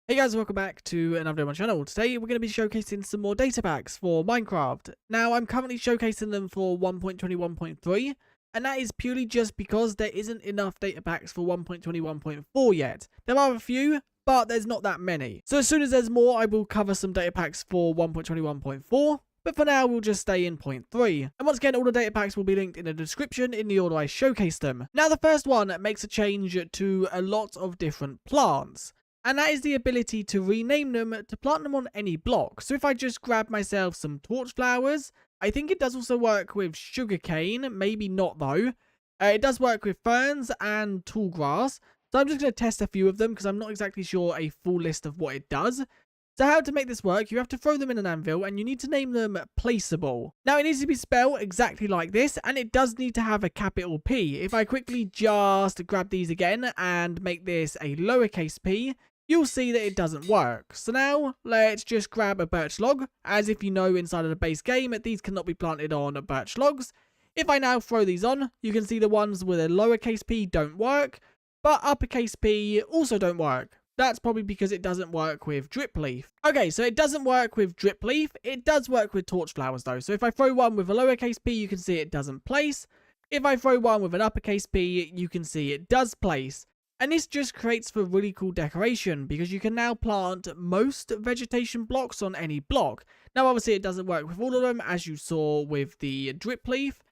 Hey guys, welcome back to another video on my channel. Today we're going to be showcasing some more data packs for Minecraft. Now I'm currently showcasing them for 1.21.3 and that is purely just because there isn't enough data packs for 1.21.4 yet. There are a few, but there's not that many. So as soon as there's more, I will cover some data packs for 1.21.4. But for now, we'll just stay in 0.3. And once again, all the data packs will be linked in the description in the order I showcase them. Now the first one makes a change to a lot of different plants. And that is the ability to rename them to plant them on any block. So if I just grab myself some torch flowers, I think it does also work with sugarcane, maybe not though. It does work with ferns and tall grass. So I'm just going to test a few of them because I'm not exactly sure a full list of what it does. So how to make this work, you have to throw them in an anvil and you need to name them placeable. Now it needs to be spelled exactly like this and it does need to have a capital P. If I quickly just grab these again and make this a lowercase p, you'll see that it doesn't work. So now let's just grab a birch log. As if you know, inside of the base game, these cannot be planted on birch logs. If I now throw these on, you can see the ones with a lowercase p don't work, but uppercase P also don't work. That's probably because it doesn't work with drip leaf. Okay, so it doesn't work with drip leaf. It does work with torch flowers though. So if I throw one with a lowercase p, you can see it doesn't place. If I throw one with an uppercase P, you can see it does place. And this just creates for really cool decoration because you can now plant most vegetation blocks on any block. Now obviously it doesn't work with all of them as you saw with the drip leaf.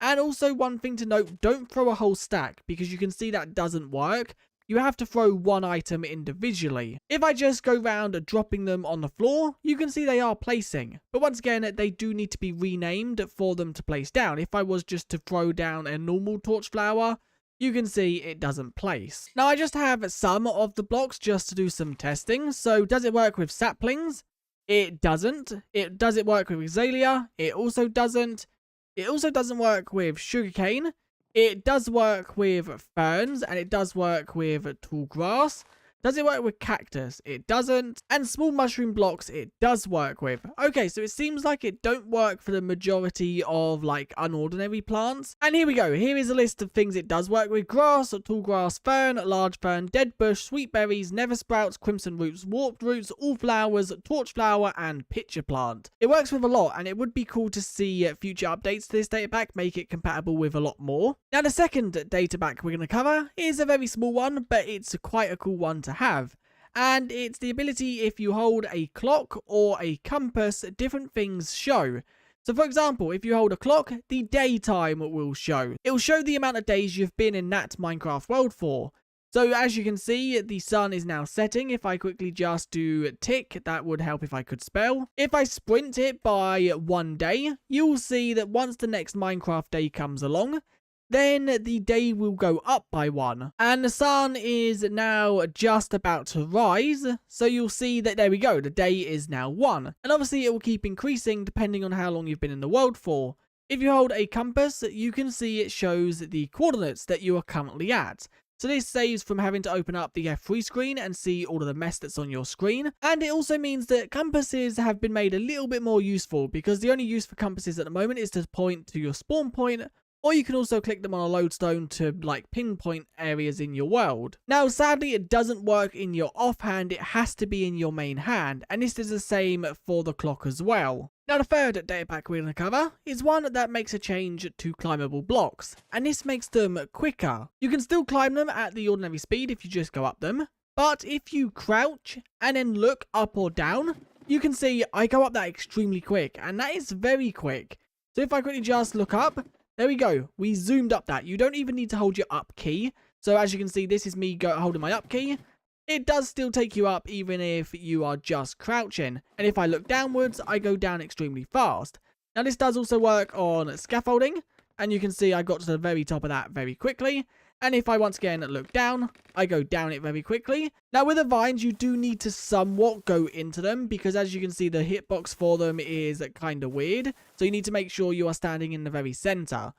And also one thing to note, don't throw a whole stack because you can see that doesn't work. You have to throw one item individually. If I just go around dropping them on the floor, you can see they are placing. But once again, they do need to be renamed for them to place down. If I was just to throw down a normal torch flower, you can see it doesn't place. Now I just have some of the blocks just to do some testing. So does it work with saplings? It doesn't. Does it work with azalea? It also doesn't. It also doesn't work with sugarcane. It does work with ferns and it does work with tall grass. Does it work with cactus? It doesn't. And small mushroom blocks, it does work with. Okay, so it seems like it don't work for the majority of like unordinary plants. And here we go. Here is a list of things it does work with. Grass, tall grass, fern, large fern, dead bush, sweet berries, nether sprouts, crimson roots, warped roots, all flowers, torch flower, and pitcher plant. It works with a lot and it would be cool to see future updates to this data pack make it compatible with a lot more. Now the second data pack we're going to cover is a very small one, but it's quite a cool one to have. And it's the ability, if you hold a clock or a compass, different things show. So for example, if you hold a clock, the daytime will show. It will show the amount of days you've been in that Minecraft world for. So as you can see, the sun is now setting. If I quickly just do tick, that would help if I could spell. If I sprint it by 1 day, you will see that once the next Minecraft day comes along, then the day will go up by 1. And the sun is now just about to rise. So you'll see that there we go. The day is now 1. And obviously it will keep increasing depending on how long you've been in the world for. If you hold a compass, you can see it shows the coordinates that you are currently at. So this saves from having to open up the F3 screen and see all of the mess that's on your screen. And it also means that compasses have been made a little bit more useful because the only use for compasses at the moment is to point to your spawn point. Or you can also click them on a lodestone to like pinpoint areas in your world. Now sadly it doesn't work in your offhand, it has to be in your main hand. And this is the same for the clock as well. Now the third data pack we're going to cover is one that makes a change to climbable blocks. And this makes them quicker. You can still climb them at the ordinary speed if you just go up them. But if you crouch and then look up or down, you can see I go up that extremely quick. And that is very quick. So if I quickly just look up, there we go. We zoomed up that. You don't even need to hold your up key. So as you can see, this is me holding my up key. It does still take you up even if you are just crouching. And if I look downwards, I go down extremely fast. Now this does also work on scaffolding. And you can see I got to the very top of that very quickly. And if I once again look down, I go down it very quickly. Now with the vines, you do need to somewhat go into them because as you can see, the hitbox for them is kind of weird. So you need to make sure you are standing in the very center.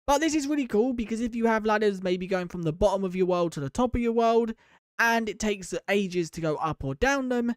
But this is really cool because if you have ladders maybe going from the bottom of your world to the top of your world, and it takes ages to go up or down them,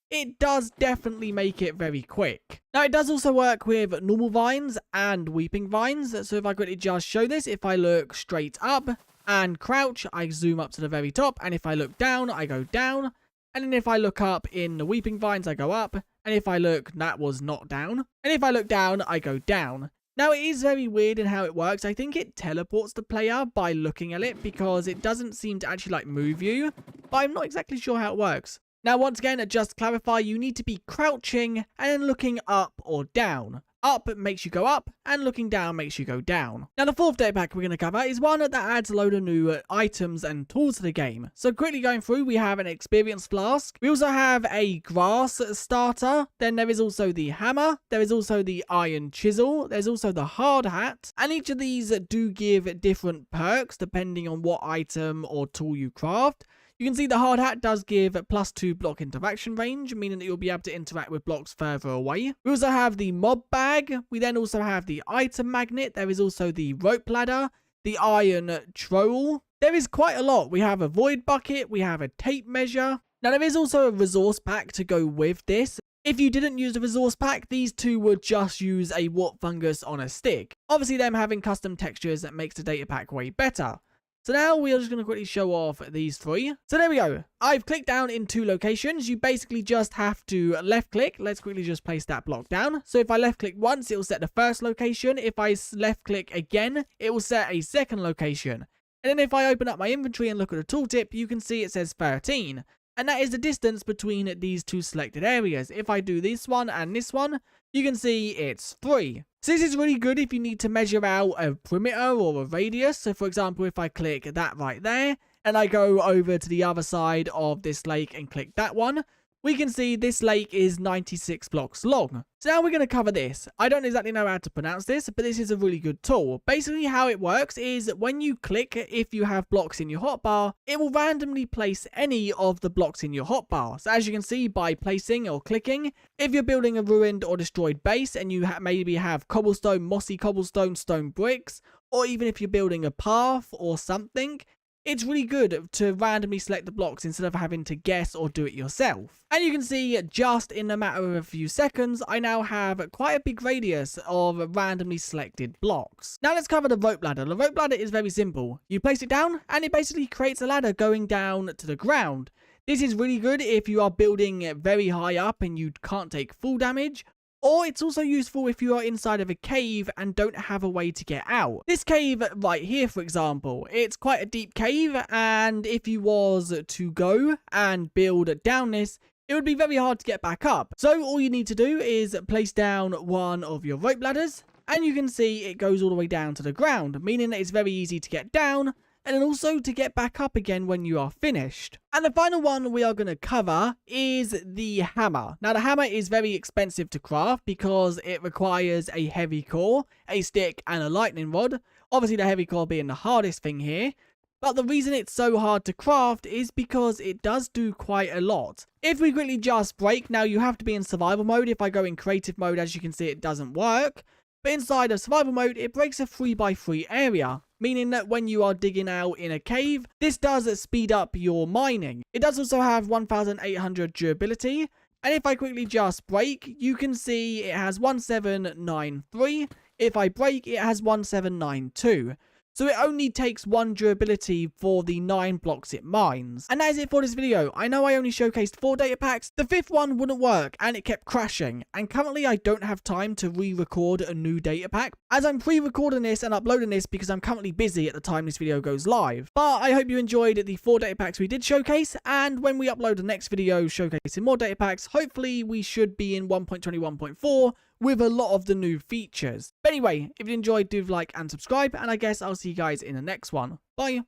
it does definitely make it very quick. Now it does also work with normal vines and weeping vines. So if I quickly just show this, if I look straight up and crouch, I zoom up to the very top, and if I look down, I go down, And then if I look up in the weeping vines, I go up. And if I look, that was not down. And if I look down, I go down. Now, it is very weird in how it works. I think it teleports the player by looking at it because it doesn't seem to actually like move you. But I'm not exactly sure how it works. Now, once again, just to clarify, you need to be crouching and then looking up or down. Up makes you go up, and looking down makes you go down. Now, the fourth data pack we're going to cover is one that adds a load of new items and tools to the game. So, quickly going through, we have an experience flask. We also have a grass starter. Then there is also the hammer. There is also the iron chisel. There's also the hard hat. And each of these do give different perks depending on what item or tool you craft. You can see the hard hat does give +2 block interaction range, meaning that you'll be able to interact with blocks further away. We also have the mob bag. We then also have the item magnet. There is also the rope ladder, the iron trowel. There is quite a lot. We have a void bucket. We have a tape measure. Now, there is also a resource pack to go with this. If you didn't use the resource pack, these two would just use a warp fungus on a stick. Obviously, them having custom textures that makes the data pack way better. So now we are just going to quickly show off these three. So there we go. I've clicked down in 2 locations. You basically just have to left click. Let's quickly just place that block down. So if I left click once, it will set the first location. If I left click again, it will set a second location. And then if I open up my inventory and look at the tooltip, you can see it says 13. And that is the distance between these 2 selected areas. If I do this one and this one, you can see it's 3. So this is really good if you need to measure out a perimeter or a radius. So for example, if I click that right there and I go over to the other side of this lake and click that one, we can see this lake is 96 blocks long. So now we're going to cover this. I don't exactly know how to pronounce this, but this is a really good tool. Basically how it works is that when you click, if you have blocks in your hotbar, it will randomly place any of the blocks in your hotbar. So as you can see by placing or clicking, if you're building a ruined or destroyed base and you maybe have cobblestone, mossy cobblestone, stone bricks, or even if you're building a path or something, it's really good to randomly select the blocks instead of having to guess or do it yourself. And you can see just in a matter of a few seconds, I now have quite a big radius of randomly selected blocks. Now let's cover the rope ladder. The rope ladder is very simple. You place it down and it basically creates a ladder going down to the ground. This is really good if you are building very high up and you can't take full damage. Or it's also useful if you are inside of a cave and don't have a way to get out. This cave right here, for example, it's quite a deep cave, and if you was to go and build down this, it would be very hard to get back up. So all you need to do is place down one of your rope ladders, and you can see it goes all the way down to the ground, meaning that it's very easy to get down, and then also to get back up again when you are finished. And the final one we are going to cover is the hammer. Now the hammer is very expensive to craft because it requires a heavy core, a stick and a lightning rod. Obviously the heavy core being the hardest thing here. But the reason it's so hard to craft is because it does do quite a lot. If we quickly just break, now you have to be in survival mode. If I go in creative mode, as you can see, it doesn't work. But inside of survival mode, it breaks a 3x3 area, meaning that when you are digging out in a cave, this does speed up your mining. It does also have 1800 durability, and if I quickly just break, you can see it has 1793. If I break, it has 1792. So it only takes 1 durability for the 9 blocks it mines. And that is it for this video. I know I only showcased 4 data packs. The 5th one wouldn't work and it kept crashing. And currently I don't have time to re-record a new data pack, as I'm pre-recording this and uploading this because I'm currently busy at the time this video goes live. But I hope you enjoyed the 4 data packs we did showcase, and when we upload the next video showcasing more data packs, hopefully we should be in 1.20.1.4 with a lot of the new features. But anyway, if you enjoyed, do like and subscribe, and I guess I'll see you guys in the next one. Bye!